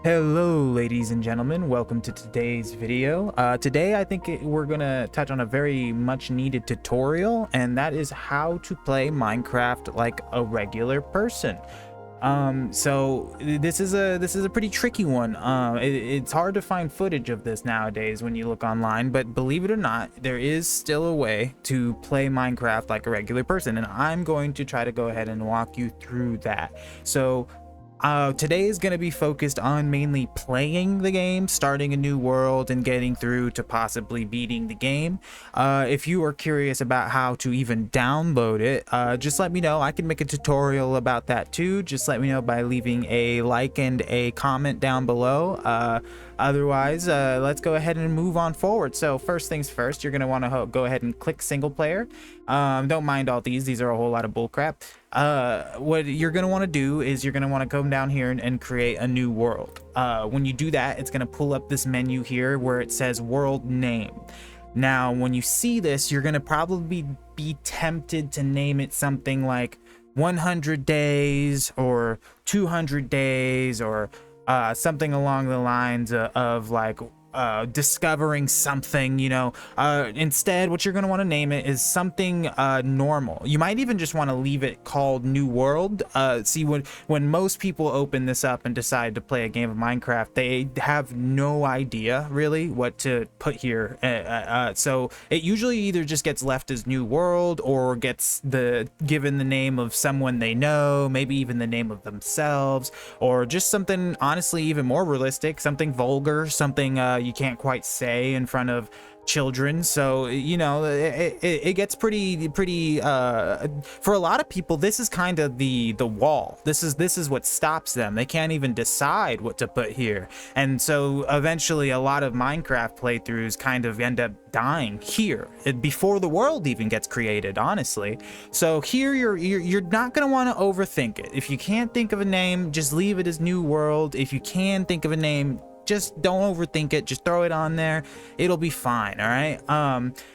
Hello ladies and gentlemen, welcome to today's video. Today I think we're gonna touch on a very much needed tutorial, and that is how to play Minecraft like a regular person. So this is a pretty tricky one. It's hard to find footage of this nowadays when you look online, but believe it or not, there is still a way to play Minecraft like a regular person, and I'm going to try to go ahead and walk you through that. So today is going to be focused on mainly playing the game, starting a new world, and getting through to possibly beating the game. If you are curious about how to even download it, just let me know. I can make a tutorial about that too. Just let me know by leaving a like and a comment down below. Otherwise, let's go ahead and move on forward. So first things first, you're going to want to go ahead and click single player. Don't mind all these are a whole lot of bullcrap. What you're going to want to do is you're going to want to come down here and create a new world. When you do that, it's going to pull up this menu here where it says world name. Now, when you see this, you're going to probably be tempted to name it something like 100 days or 200 days or something along the lines of like discovering something, you know. Instead, what you're going to want to name it is something normal. You might even just want to leave it called New World. See, when most people open this up and decide to play a game of Minecraft, they have no idea really what to put here. So it usually either just gets left as New World or gets given the name of someone they know, maybe even the name of themselves, or just something honestly even more realistic, something vulgar, something you can't quite say in front of children. So, you know, it gets pretty for a lot of people. This is kind of the wall. This is what stops them. They can't even decide what to put here, and so eventually a lot of Minecraft playthroughs kind of end up dying here before the world even gets created, honestly. So here you're not going to want to overthink it. If you can't think of a name, just leave it as New World. If you can think of a name, just don't overthink it. Just throw it on there. It'll be fine. All right.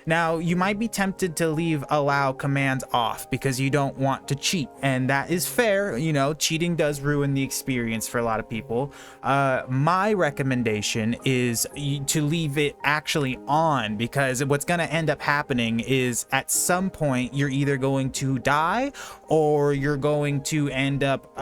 Now you might be tempted to leave allow commands off because you don't want to cheat, and that is fair. You know, cheating does ruin the experience for a lot of people. My recommendation is to leave it actually on, because what's going to end up happening is at some point you're either going to die or you're going to end up,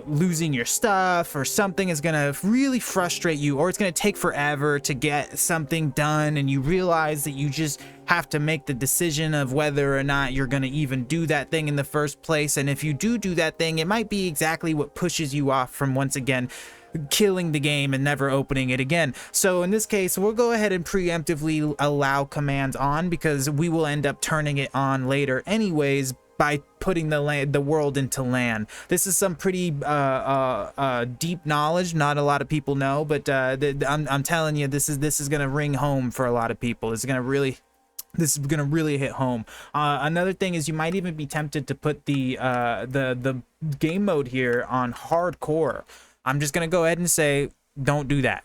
losing your stuff, or something is gonna really frustrate you, or it's gonna take forever to get something done, and you realize that you just have to make the decision of whether or not you're gonna even do that thing in the first place. And if you do that thing, it might be exactly what pushes you off from once again killing the game and never opening it again. So in this case, we'll go ahead and preemptively allow commands on, because we will end up turning it on later anyways by putting the world into LAN. This is some pretty deep knowledge. Not a lot of people know, but I'm telling you, this is gonna ring home for a lot of people. This is gonna really hit home. Another thing is you might even be tempted to put the game mode here on hardcore. I'm just gonna go ahead and say, don't do that.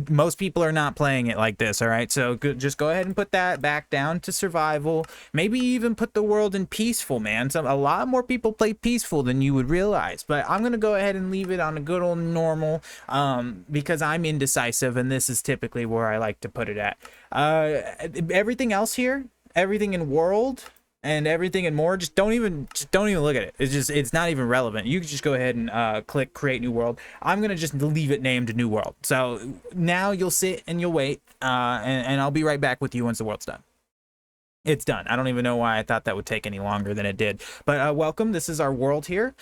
Most people are not playing it like this. All right, so just go ahead and put that back down to survival. Maybe even put the world in peaceful, man. A lot more people play peaceful than you would realize, but I'm gonna go ahead and leave it on a good old normal, because I'm indecisive, and this is typically where I like to put it at. Everything else here, everything in world and everything and more, just don't even look at it. It's not even relevant. You can just go ahead and click create new world. I'm gonna just leave it named New World. So now you'll sit and you'll wait, and I'll be right back with you once the world's done. It's done. I don't even know why I thought that would take any longer than it did, but welcome. This is our world here.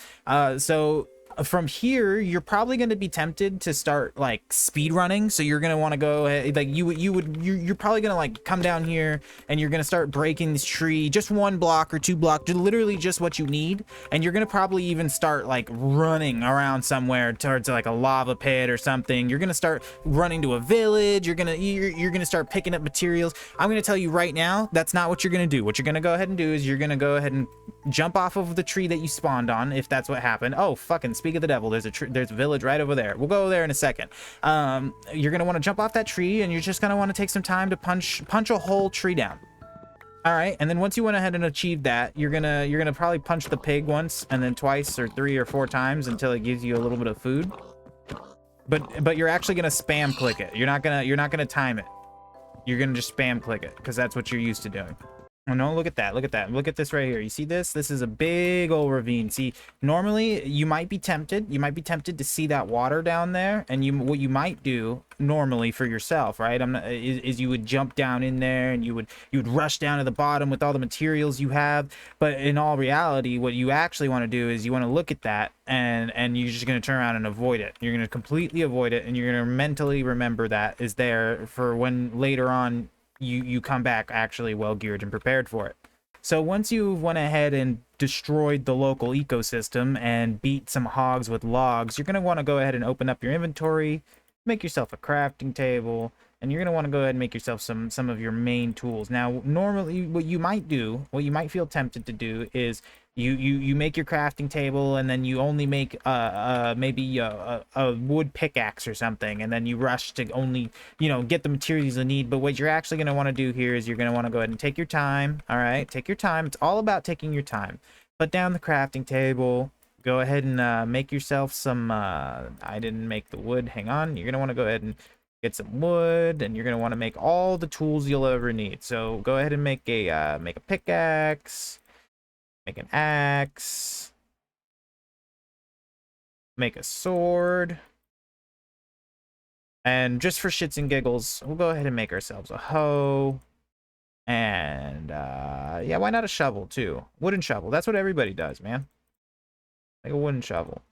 So from here, you're probably going to be tempted to start like speed running. So you're going to want to go ahead, like you're probably going to like come down here and you're going to start breaking this tree, just 1 block or 2 blocks, literally just what you need. And you're going to probably even start like running around somewhere towards like a lava pit or something. You're going to start running to a village. You're going to start picking up materials. I'm going to tell you right now, that's not what you're going to do. What you're going to go ahead and do is you're going to go ahead and jump off of the tree that you spawned on, if that's what happened. Oh, fucking speak of the devil, there's a village right over there. We'll go there in a second. You're gonna want to jump off that tree, and you're just gonna want to take some time to punch a whole tree down. All right, and then once you went ahead and achieved that, you're gonna probably punch the pig once, and then twice or 3 or 4 times until it gives you a little bit of food. But you're actually gonna spam click it. You're not gonna time it. You're gonna just spam click it because that's what you're used to doing. Oh no, look at that. Look at that. Look at this right here. You see this? This is a big old ravine. See, normally you might be tempted. You might be tempted to see that water down there. And what you might do normally for yourself, right? Is you would jump down in there and you would rush down to the bottom with all the materials you have. But in all reality, what you actually want to do is you want to look at that and you're just going to turn around and avoid it. You're going to completely avoid it, and you're going to mentally remember that is there for when later on you come back actually well geared and prepared for it. So once you've went ahead and destroyed the local ecosystem and beat some hogs with logs, you're going to want to go ahead and open up your inventory, make yourself a crafting table, and you're going to want to go ahead and make yourself some of your main tools. Now, normally what you might feel tempted to do is you make your crafting table, and then you only make maybe a wood pickaxe or something, and then you rush to only get the materials you need. But what you're actually going to want to do here is you're going to want to go ahead and take your time. All right, take your time. It's all about taking your time. Put down the crafting table. Go ahead and make yourself some I didn't make the wood. Hang on. You're going to want to go ahead and get some wood, and you're going to want to make all the tools you'll ever need. So go ahead and make a pickaxe, make an axe, make a sword, and just for shits and giggles, we'll go ahead and make ourselves a hoe, and yeah, why not a shovel too? Wooden shovel. That's what everybody does, man. Like a wooden shovel.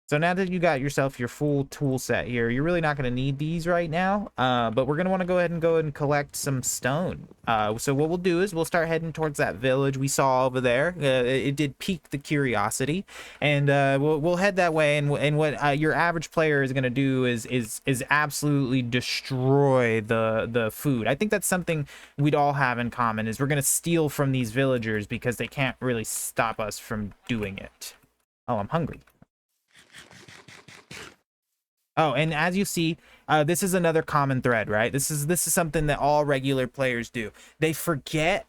So now that you got yourself your full tool set here, you're really not going to need these right now, but we're going to want to go ahead and collect some stone. So what we'll do is we'll start heading towards that village we saw over there. It did pique the curiosity, and we'll head that way. And what your average player is going to do is absolutely destroy the food. I think that's something we'd all have in common, is we're going to steal from these villagers because they can't really stop us from doing it. Oh, I'm hungry. Oh, and as you see, this is another common thread, right? This is something that all regular players do. They forget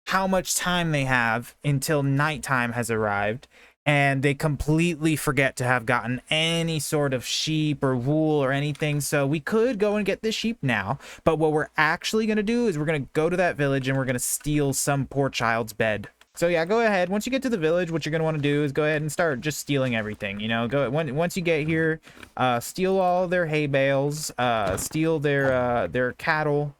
how much time they have until nighttime has arrived, and they completely forget to have gotten any sort of sheep or wool or anything. So we could go and get the sheep now, but what we're actually going to do is we're going to go to that village and we're going to steal some poor child's bed. So yeah, go ahead. Once you get to the village, what you're going to want to do is go ahead and start just stealing everything. Once you get here, steal all their hay bales, steal their cattle.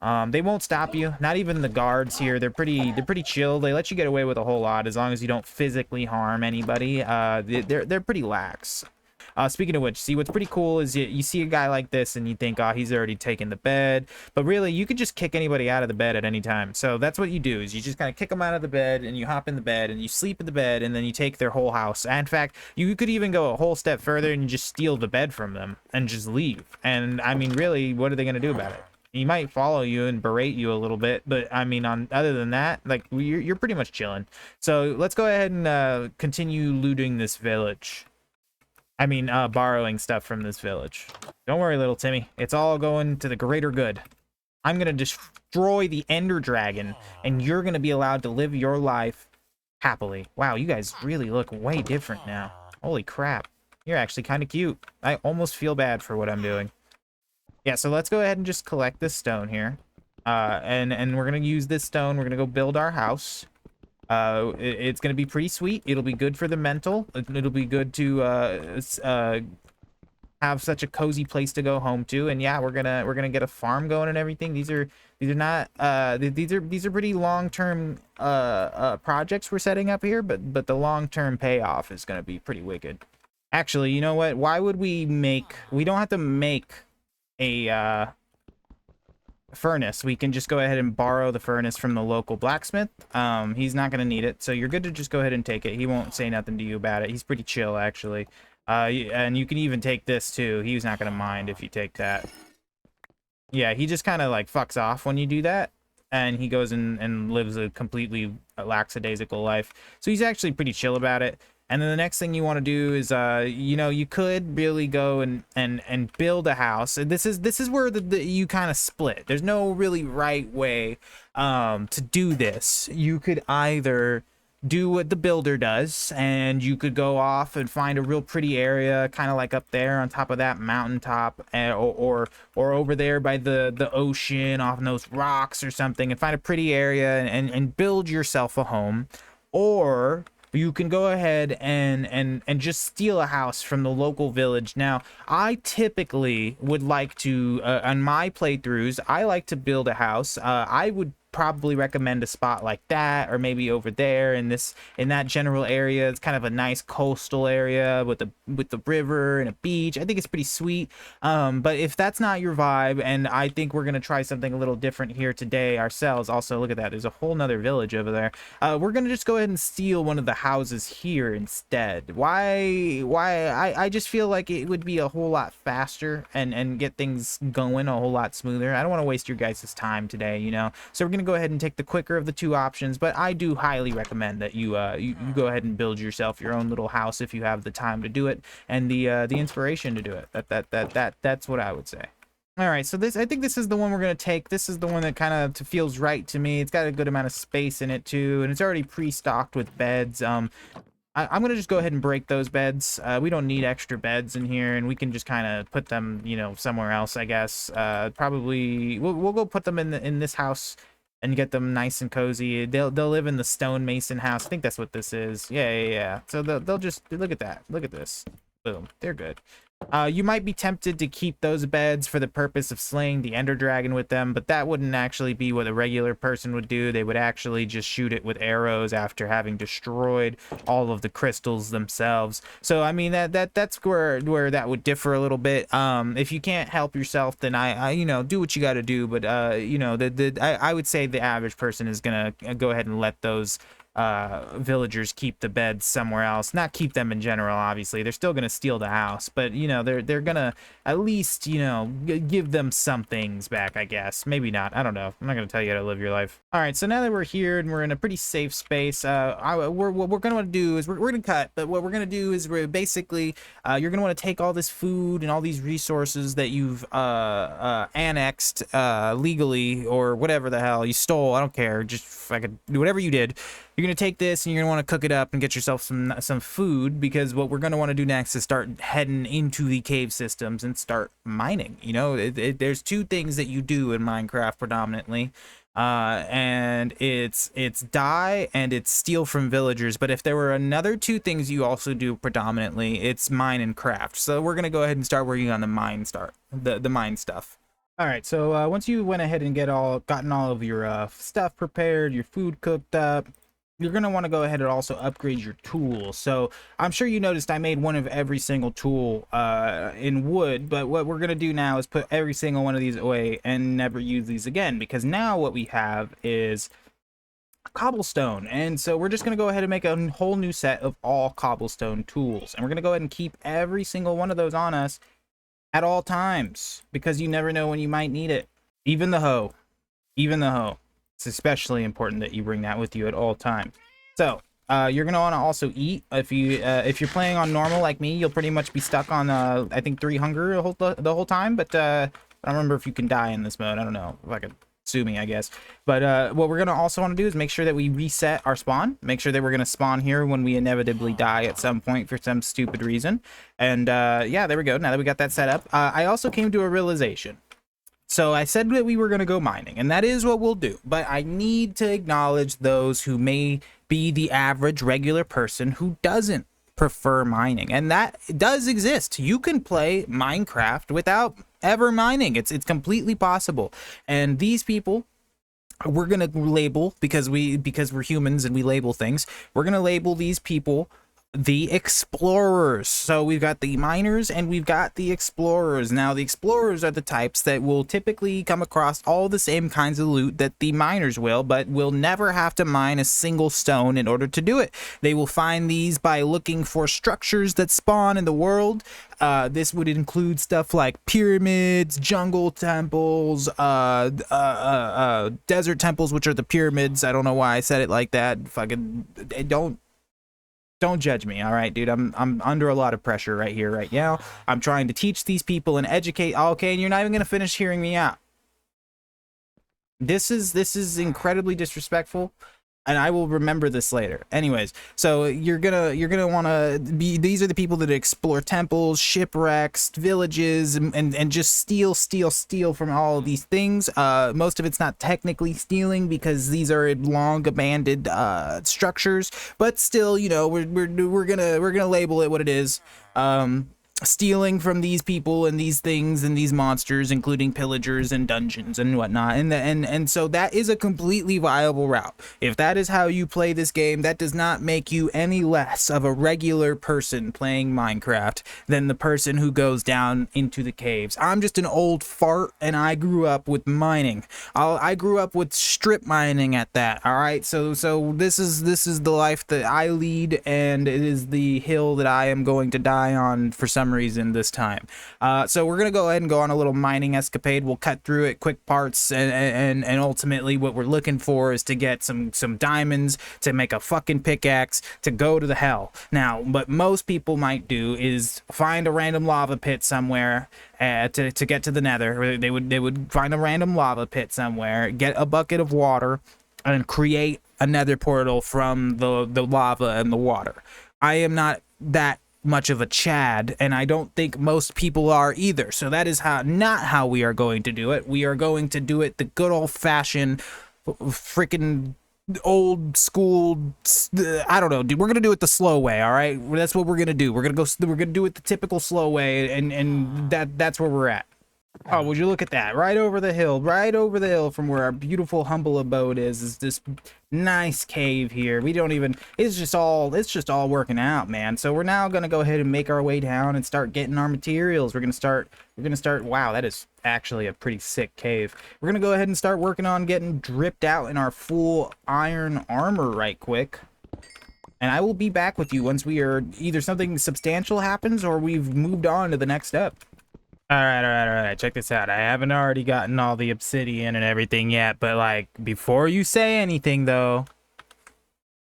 They won't stop you. Not even the guards here. They're pretty chill. They let you get away with a whole lot as long as you don't physically harm anybody. They're pretty lax. Speaking of which, see, what's pretty cool is you see a guy like this and you think, oh, he's already taken the bed. But really, you could just kick anybody out of the bed at any time. So that's what you do, is you just kind of kick them out of the bed, and you hop in the bed, and you sleep in the bed, and then you take their whole house. And in fact, you could even go a whole step further and you just steal the bed from them and just leave. And I mean, really, what are they going to do about it? He might follow you and berate you a little bit, but I mean, other than that, like, you're pretty much chilling. So let's go ahead and continue looting this village. I mean, borrowing stuff from this village. Don't worry, little Timmy. It's all going to the greater good. I'm going to destroy the Ender Dragon, and you're going to be allowed to live your life happily. Wow, you guys really look way different now. Holy crap. You're actually kind of cute. I almost feel bad for what I'm doing. Yeah, so let's go ahead and just collect this stone here. And we're going to use this stone. We're going to go build our house. It's going to be pretty sweet. It'll be good for the mental. It'll be good to have such a cozy place to go home to. And yeah, we're gonna get a farm going and everything. These are pretty long-term projects we're setting up here, but the long-term payoff is going to be pretty wicked. Actually, you know what? Why would we don't have to make a furnace. We can just go ahead and borrow the furnace from the local blacksmith. He's not going to need it, so you're good to just go ahead and take it. He won't say nothing to you about it. He's pretty chill, actually. And you can even take this too. He's not going to mind if you take that. Yeah, he just kind of like fucks off when you do that, and he goes and lives a completely lackadaisical life. So he's actually pretty chill about it. And then the next thing you want to do is, you know, you could really go and build a house. And this is where you kind of split. There's no really right way to do this. You could either do what the builder does, and you could go off and find a real pretty area, kind of like up there on top of that mountaintop, or over there by the ocean off those rocks or something, and find a pretty area and build yourself a home. Or you can go ahead and just steal a house from the local village. Now, I typically would like to, on my playthroughs, I like to build a house. I would probably recommend a spot like that, or maybe over there in that general area. It's kind of a nice coastal area with the river and a beach. I think it's pretty sweet. But if that's not your vibe, and I think we're gonna try something a little different here today ourselves. Also, look at that, there's a whole nother village over there. We're gonna just go ahead and steal one of the houses here instead. Why I just feel like it would be a whole lot faster and get things going a whole lot smoother. I don't want to waste your guys' time today, you know. So we're gonna go ahead and take the quicker of the two options, but I do highly recommend that you go ahead and build yourself your own little house if you have the time to do it, and the inspiration to do it. That's what I would say. All right, so I think this is the one we're gonna take. This is the one that kind of feels right to me. It's got a good amount of space in it too, and it's already pre-stocked with beds. I'm gonna just go ahead and break those beds. We don't need extra beds in here, and we can just kind of put them, you know, somewhere else, I guess. Probably we'll go put them in this house and get them nice and cozy. They'll live in the stonemason house. I think that's what this is. Yeah. So they'll just look at that. Look at this. Boom. They're good. You might be tempted to keep those beds for the purpose of slaying the Ender Dragon with them, but that wouldn't actually be what a regular person would do. They would actually just shoot it with arrows after having destroyed all of the crystals themselves. So I mean that's where that would differ a little bit. If you can't help yourself, then I you know, do what you got to do. But you know, I would say the average person is gonna go ahead and let those villagers keep the beds somewhere else. Not keep them in general, obviously. They're still gonna steal the house, but you know, they're gonna at least, you know, give them some things back, I guess. Maybe not, I don't know. I'm not gonna tell you how to live your life. All right, so now that we're here and we're in a pretty safe space, what we're gonna want to do is we're gonna cut, but what we're gonna do is we're basically you're gonna want to take all this food and all these resources that you've annexed legally, or whatever the hell you stole. I don't care, just fucking do whatever you did. You're going to take this and you're going to want to cook it up and get yourself some food, because what we're going to want to do next is start heading into the cave systems and start mining. You know, there's two things that you do in Minecraft predominantly, and it's die and it's steal from villagers. But if there were another two things you also do predominantly, it's mine and craft. So we're going to go ahead and start working on the mine stuff. All right, so once you went ahead and gotten all of your stuff prepared, your food cooked up, you're going to want to go ahead and also upgrade your tools. So I'm sure you noticed I made one of every single tool in wood, but what we're going to do now is put every single one of these away and never use these again, because now what we have is cobblestone. And so we're just going to go ahead and make a whole new set of all cobblestone tools, and we're going to go ahead and keep every single one of those on us at all times, because you never know when you might need it. Even the hoe. It's especially important that you bring that with you at all times. So you're gonna want to also eat. If you're playing on normal like me, you'll pretty much be stuck on I think 3 hunger the whole time. But I don't remember if you can die in this mode. I don't know, if I could sue me, I guess. But what we're gonna also want to do is make sure that we reset our spawn. Make sure that we're gonna spawn here when we inevitably die at some point for some stupid reason. And yeah, there we go. Now that we got that set up, I also came to a realization. So I said that we were going to go mining, and that is what we'll do. But I need to acknowledge those who may be the average regular person who doesn't prefer mining. And that does exist. You can play Minecraft without ever mining. It's completely possible. And these people, we're going to label, because we're humans and we label things. We're going to label these people the explorers. So we've got the miners and we've got the explorers. Now the explorers are the types that will typically come across all the same kinds of loot that the miners will, but will never have to mine a single stone in order to do it. They will find these by looking for structures that spawn in the world. This would include stuff like pyramids, jungle temples, desert temples, which are the pyramids. I don't know why I said it like that. Fucking don't Don't judge me, all right, dude. I'm under a lot of pressure right here, right now. I'm trying to teach these people and educate. Okay, and you're not even gonna finish hearing me out. This is incredibly disrespectful, and I will remember this later. Anyways, so you're gonna want to be. These are the people that explore temples, shipwrecks, villages, and just steal from all of these things. Most of it's not technically stealing because these are long abandoned structures, but still, you know, we're gonna label it what it is. Stealing from these people and these things and these monsters, including pillagers and dungeons and whatnot, and so that is a completely viable route. If that is how you play this game, that does not make you any less of a regular person playing Minecraft than the person who goes down into the caves. I'm just an old fart, and I grew up with mining. I grew up with strip mining at that. All right, so this is the life that I lead, and it is the hill that I am going to die on for some reason this time. So we're gonna go ahead and go on a little mining escapade. We'll cut through it, quick parts, and ultimately what we're looking for is to get some diamonds to make a fucking pickaxe to go to the hell. Now, what most people might do is find a random lava pit somewhere to get to the nether. They would find a random lava pit somewhere, get a bucket of water, and create a nether portal from the lava and the water. I am not that much of a Chad, and I don't think most people are either. So that is not how we are going to do it. We are going to do it the good old-fashioned, freaking old school, I don't know, dude. We're gonna do it the slow way, all right? That's what we're gonna do. We're gonna do it the typical slow way, and that's where we're at. Oh, would you look at that? Right over the hill from where our beautiful humble abode is this nice cave here. We don't even, it's just all working out, man. So we're now gonna go ahead and make our way down and start getting our materials. We're gonna start, wow, that is actually a pretty sick cave. We're gonna go ahead and start working on getting dripped out in our full iron armor right quick. And I will be back with you once we are, either something substantial happens or we've moved on to the next step. All right. Check this out. I haven't already gotten all the obsidian and everything yet, but like, before you say anything though,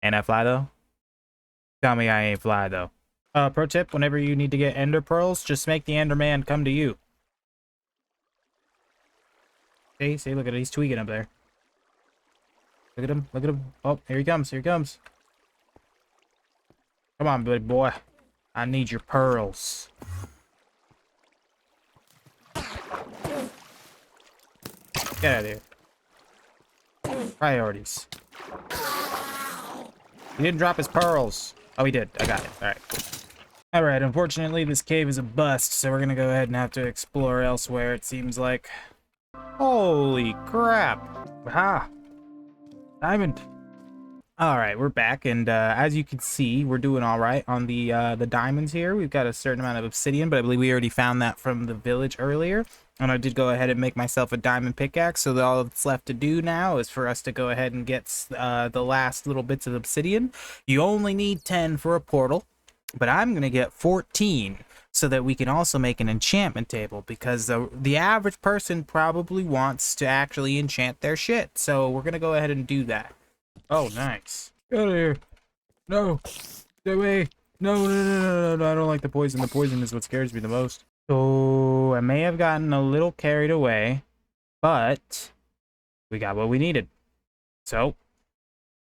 ain't I fly though? Tell me I ain't fly though. Pro tip, whenever you need to get ender pearls, just make the enderman come to you. See, look at it, he's tweaking up there. Look at him. Oh, here he comes. Come on, buddy boy. I need your pearls. Get out of here. Priorities. He didn't drop his pearls. Oh, he did. I got it. Alright, cool. Alright, unfortunately, this cave is a bust, so we're gonna go ahead and have to explore elsewhere, it seems like. Holy crap. Ha! Diamond. Alright, we're back, and as you can see, we're doing alright on the diamonds here. We've got a certain amount of obsidian, but I believe we already found that from the village earlier. And I did go ahead and make myself a diamond pickaxe, so all that's left to do now is for us to go ahead and get the last little bits of obsidian. You only need 10 for a portal, but I'm going to get 14 so that we can also make an enchantment table, because the average person probably wants to actually enchant their shit. So we're going to go ahead and do that. Oh, nice. Get out of here. No. Stay away. No, I don't like the poison. The poison is what scares me the most. So I may have gotten a little carried away, but we got what we needed. So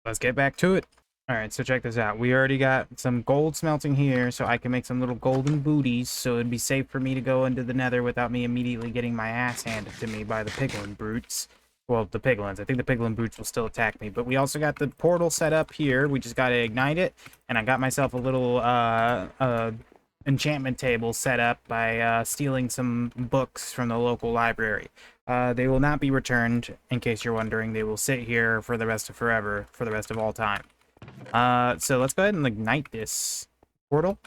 let's get back to it. All right, so check this out. We already got some gold smelting here, so I can make some little golden booties, so it'd be safe for me to go into the nether without me immediately getting my ass handed to me by the piglin brutes. Well, the piglins. I think the piglin brutes will still attack me, but we also got the portal set up here. We just got to ignite it, and I got myself a little enchantment table set up by stealing some books from the local library. They will not be returned, in case you're wondering. They will sit here for the rest of forever, for the rest of all time. So let's go ahead and ignite this portal.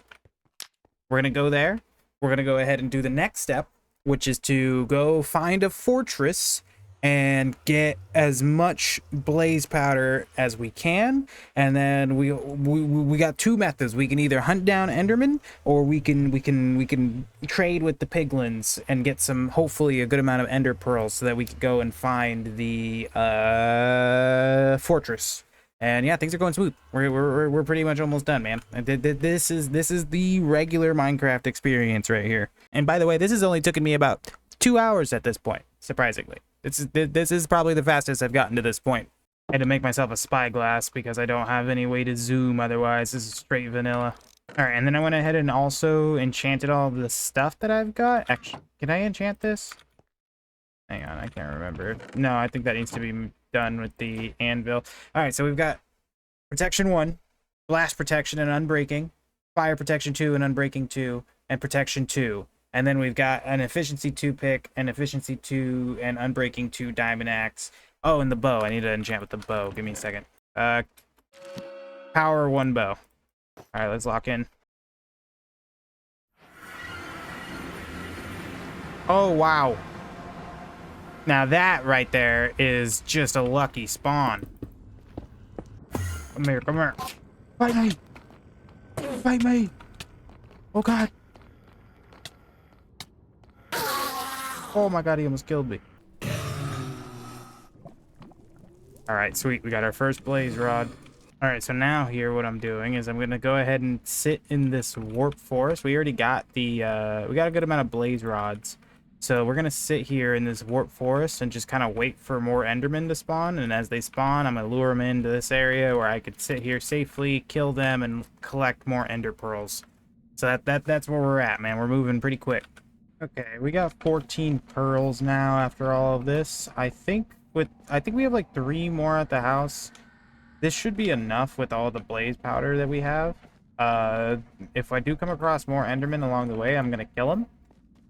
We're gonna go there. We're gonna go ahead and do the next step, which is to go find a fortress and get as much blaze powder as we can. And then we got two methods. We can either hunt down endermen, or we can trade with the piglins and get some, hopefully a good amount of ender pearls, so that we can go and find the fortress And yeah, things are going smooth. We're pretty much almost done, man. This is the regular Minecraft experience right here. And by the way, this has only taken me about 2 hours at this point, surprisingly. This is probably the fastest I've gotten to this point. I had to make myself a spyglass because I don't have any way to zoom otherwise. This is straight vanilla. All right, and then I went ahead and also enchanted all of the stuff that I've got. Actually, can I enchant this? Hang on, I can't remember. No, I think that needs to be done with the anvil. All right, so we've got protection 1, blast protection and unbreaking, fire protection 2 and unbreaking 2, and protection 2. And then we've got an efficiency 2 pick, an efficiency 2 and unbreaking 2 diamond axe. Oh, and the bow. I need to enchant with the bow. Give me a second. Power 1 bow. All right, let's lock in. Oh, wow. Now that right there is just a lucky spawn. Come here, come here. Fight me! Fight me! Oh god! Oh my god, he almost killed me. Alright, sweet. We got our first blaze rod. Alright, so now here what I'm doing is I'm going to go ahead and sit in this warp forest. We already got the, we got a good amount of blaze rods. So we're going to sit here in this warp forest and just kind of wait for more Endermen to spawn. And as they spawn, I'm going to lure them into this area where I could sit here safely, kill them, and collect more Ender Pearls. So that's where we're at, man. We're moving pretty quick. Okay, we got 14 pearls now after all of this. I think we have like 3 more at the house. This should be enough with all the blaze powder that we have. If I do come across more Endermen along the way, I'm going to kill them.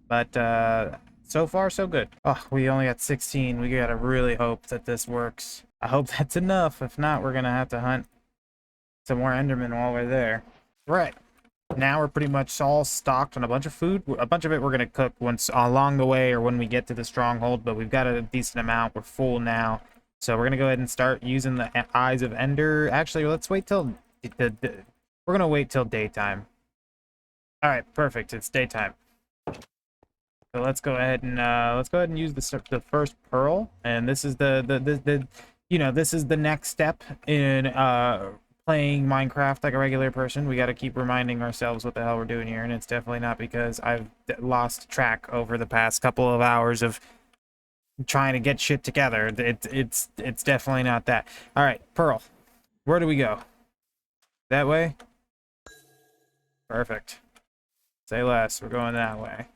But so far, so good. Oh, we only got 16. We gotta really hope that this works. I hope that's enough. If not, we're gonna have to hunt some more Endermen while we're there. Right. Now we're pretty much all stocked on a bunch of food. A bunch of it we're gonna cook once along the way or when we get to the stronghold, but we've got a decent amount. We're full now. So we're gonna go ahead and start using the Eyes of Ender. Actually, let's wait till we're gonna wait till daytime. All right, perfect. It's daytime. So let's go ahead and use the first pearl, and this is the this is the next step in playing Minecraft like a regular person. We got to keep reminding ourselves what the hell we're doing here, and it's definitely not because I've lost track over the past couple of hours of trying to get shit together. It's definitely not that. All right, pearl. Where do we go? That way? Perfect. Say less. We're going that way.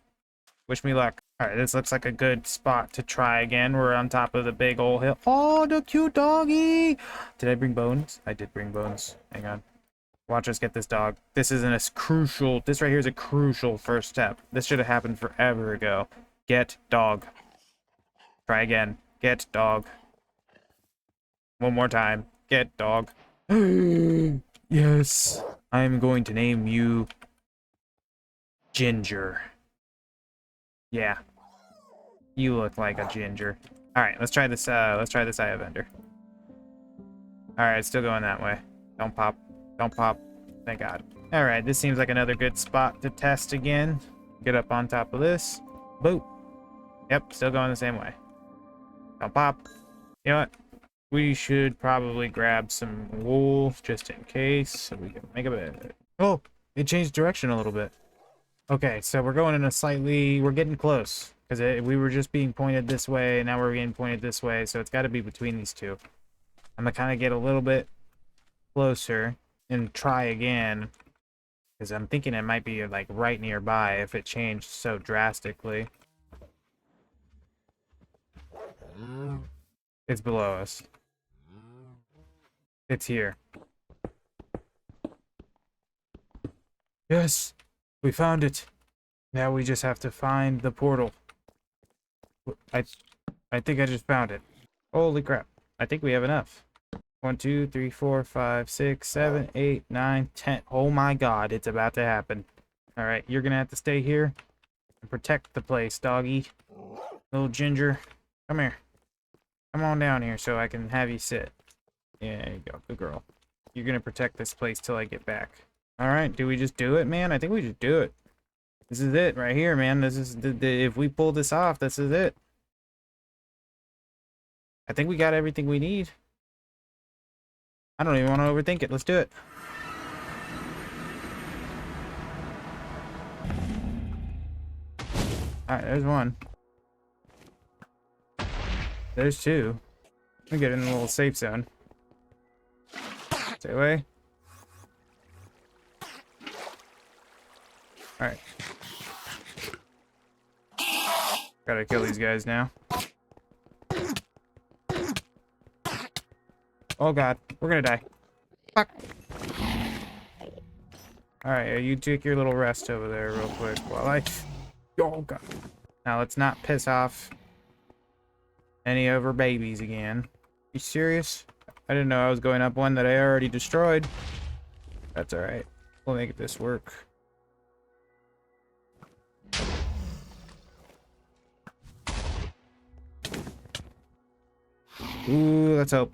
Wish me luck. All right, this looks like a good spot to try again. We're on top of the big old hill. Oh, the cute doggy! Did I bring bones? I did bring bones. Hang on. Watch us get this dog. This isn't as crucial. This right here is a crucial first step. This should have happened forever ago. Get dog. Try again. Get dog. One more time. Get dog. Yes. I'm going to name you Ginger. Yeah. You look like a ginger. Alright, let's try this Eye of Ender. Alright, still going that way. Don't pop. Don't pop. Thank God. Alright, this seems like another good spot to test again. Get up on top of this. Boop. Yep, still going the same way. Don't pop. You know what? We should probably grab some wool just in case so we can make a bed. Oh, it changed direction a little bit. Okay, so we're going in a slightly... We're getting close. Because we were just being pointed this way, and now we're getting pointed this way, so it's got to be between these two. I'm going to kind of get a little bit closer and try again. Because I'm thinking it might be, like, right nearby if it changed so drastically. It's below us. It's here. Yes! We found it. Now we just have to find the portal. I think I just found it. Holy crap. I think we have enough. 1, 2, 3, 4, 5, 6, 7, 8, 9, 10. Oh my god, it's about to happen. Alright, you're gonna have to stay here and protect the place, doggy. Little ginger. Come here. Come on down here so I can have you sit. Yeah, there you go. Good girl. You're gonna protect this place till I get back. Alright, do we just do it, man? I think we just do it. This is it right here, man. This is if we pull this off, this is it. I think we got everything we need. I don't even want to overthink it. Let's do it. Alright, there's one. There's two. Let me get in the little safe zone. Stay away. Alright. Gotta kill these guys now. Oh god, we're gonna die. Fuck. Alright, you take your little rest over there real quick while I... Oh god. Now let's not piss off any of her babies again. You serious? I didn't know I was going up one that I already destroyed. That's alright. We'll make this work. Ooh, let's hope.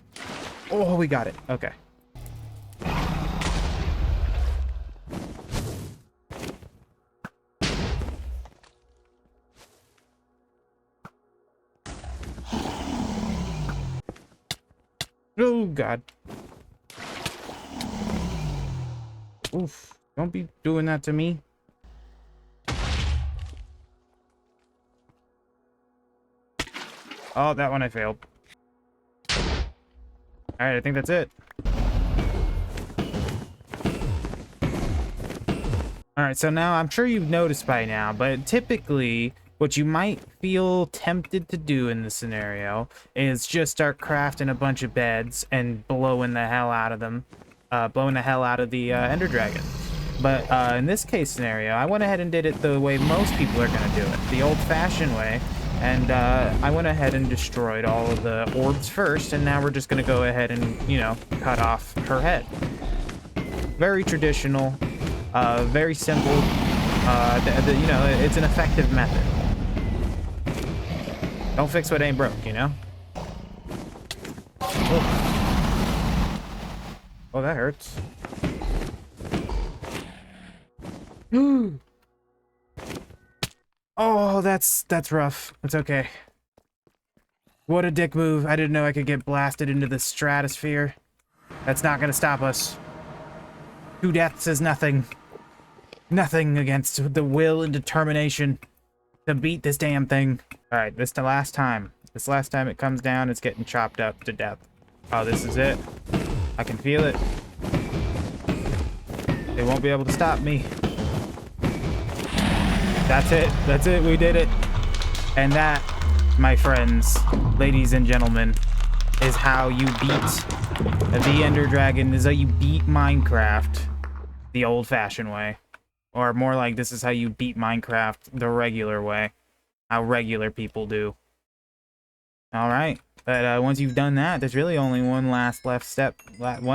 Oh, we got it. Okay. Oh, God. Oof. Don't be doing that to me. Oh, that one I failed. Alright, I think that's it. Alright, so now I'm sure you've noticed by now, but typically what you might feel tempted to do in this scenario is just start crafting a bunch of beds and blowing the hell out of them. Blowing the hell out of the Ender Dragon. But in this case scenario, I went ahead and did it the way most people are going to do it. The old-fashioned way. And I went ahead and destroyed all of the orbs first, and now we're just going to go ahead and, you know, cut off her head. Very traditional, very simple, you know, it's an effective method. Don't fix what ain't broke, you know? Oh, oh that hurts. Oh, that's rough. It's okay. What a dick move. I didn't know I could get blasted into the stratosphere. That's not gonna stop us. 2 deaths is nothing. Nothing against the will and determination to beat this damn thing. Alright, this the last time. This last time it comes down, it's getting chopped up to death. Oh, this is it. I can feel it. They won't be able to stop me. That's it. That's it. We did it. And that, my friends, ladies and gentlemen, is how you beat the Ender Dragon. Is how you beat Minecraft the old-fashioned way. Or more like, this is how you beat Minecraft the regular way. How regular people do. Alright. But once you've done that, there's really only one last left step. Let me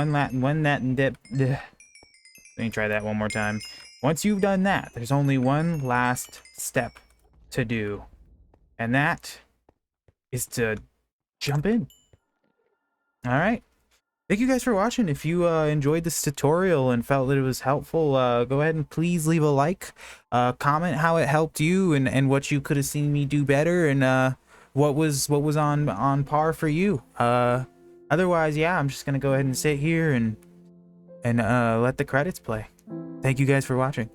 try that one more time. Once you've done that, there's only one last step to do. And that is to jump in. Alright. Thank you guys for watching. If you enjoyed this tutorial and felt that it was helpful, go ahead and please leave a like. Comment how it helped you and what you could have seen me do better and what was on par for you. Otherwise, yeah, I'm just gonna go ahead and sit here and let the credits play. Thank you guys for watching.